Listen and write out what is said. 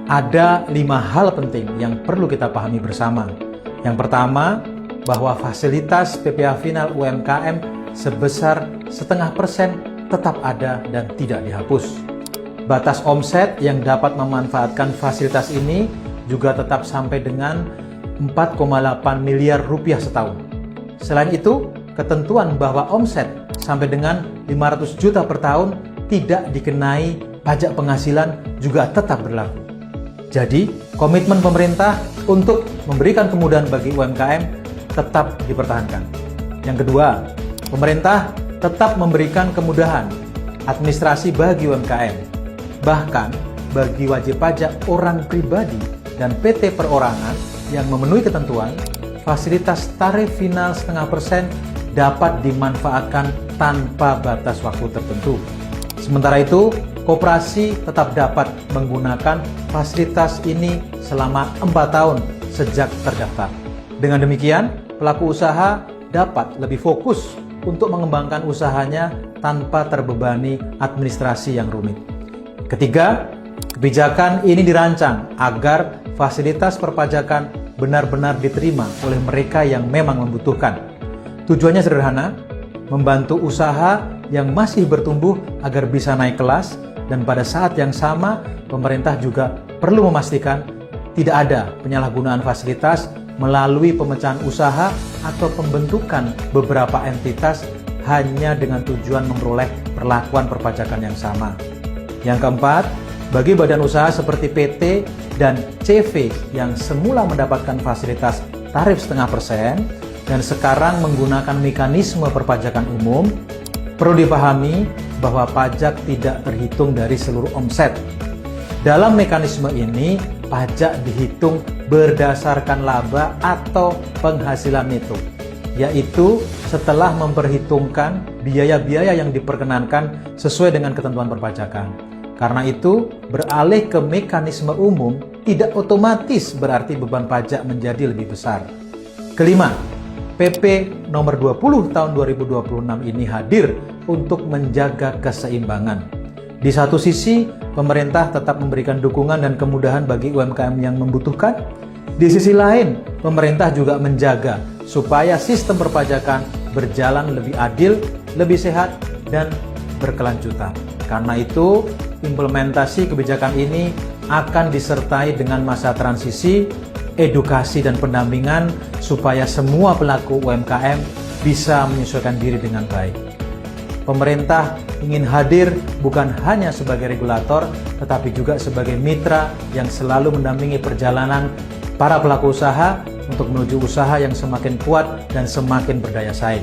Ada 5 hal penting yang perlu kita pahami bersama. Yang pertama, bahwa fasilitas PPh final UMKM sebesar 0,5% tetap ada dan tidak dihapus. Batas omset yang dapat memanfaatkan fasilitas ini juga tetap sampai dengan 4,8 miliar rupiah setahun. Selain itu, ketentuan bahwa omset sampai dengan 500 juta per tahun tidak dikenai pajak penghasilan juga tetap berlaku. Jadi, komitmen pemerintah untuk memberikan kemudahan bagi UMKM tetap dipertahankan. Yang kedua, pemerintah tetap memberikan kemudahan administrasi bagi UMKM. Bahkan, bagi wajib pajak orang pribadi dan PT perorangan yang memenuhi ketentuan, fasilitas tarif final 0,5% dapat dimanfaatkan tanpa batas waktu tertentu. Sementara itu, koperasi tetap dapat menggunakan fasilitas ini selama 4 tahun sejak terdaftar. Dengan demikian, pelaku usaha dapat lebih fokus untuk mengembangkan usahanya tanpa terbebani administrasi yang rumit. Ketiga, kebijakan ini dirancang agar fasilitas perpajakan benar-benar diterima oleh mereka yang memang membutuhkan. Tujuannya sederhana, membantu usaha yang masih bertumbuh agar bisa naik kelas, dan pada saat yang sama pemerintah juga perlu memastikan tidak ada penyalahgunaan fasilitas melalui pemecahan usaha atau pembentukan beberapa entitas hanya dengan tujuan memperoleh perlakuan perpajakan yang sama. Yang keempat, bagi badan usaha seperti PT dan CV yang semula mendapatkan fasilitas tarif 0,5% dan sekarang menggunakan mekanisme perpajakan umum, perlu dipahami bahwa pajak tidak terhitung dari seluruh omset. Dalam mekanisme ini, pajak dihitung berdasarkan laba atau penghasilan neto, yaitu setelah memperhitungkan biaya-biaya yang diperkenankan sesuai dengan ketentuan perpajakan. Karena itu, beralih ke mekanisme umum tidak otomatis berarti beban pajak menjadi lebih besar. Kelima, PP nomor 20 tahun 2026 ini hadir untuk menjaga keseimbangan. Di satu sisi, pemerintah tetap memberikan dukungan dan kemudahan bagi UMKM yang membutuhkan. Di sisi lain, pemerintah juga menjaga supaya sistem perpajakan berjalan lebih adil, lebih sehat, dan berkelanjutan. Karena itu, implementasi kebijakan ini akan disertai dengan masa transisi, edukasi dan pendampingan supaya semua pelaku UMKM bisa menyesuaikan diri dengan baik. Pemerintah ingin hadir bukan hanya sebagai regulator, tetapi juga sebagai mitra yang selalu mendampingi perjalanan para pelaku usaha untuk menuju usaha yang semakin kuat dan semakin berdaya saing.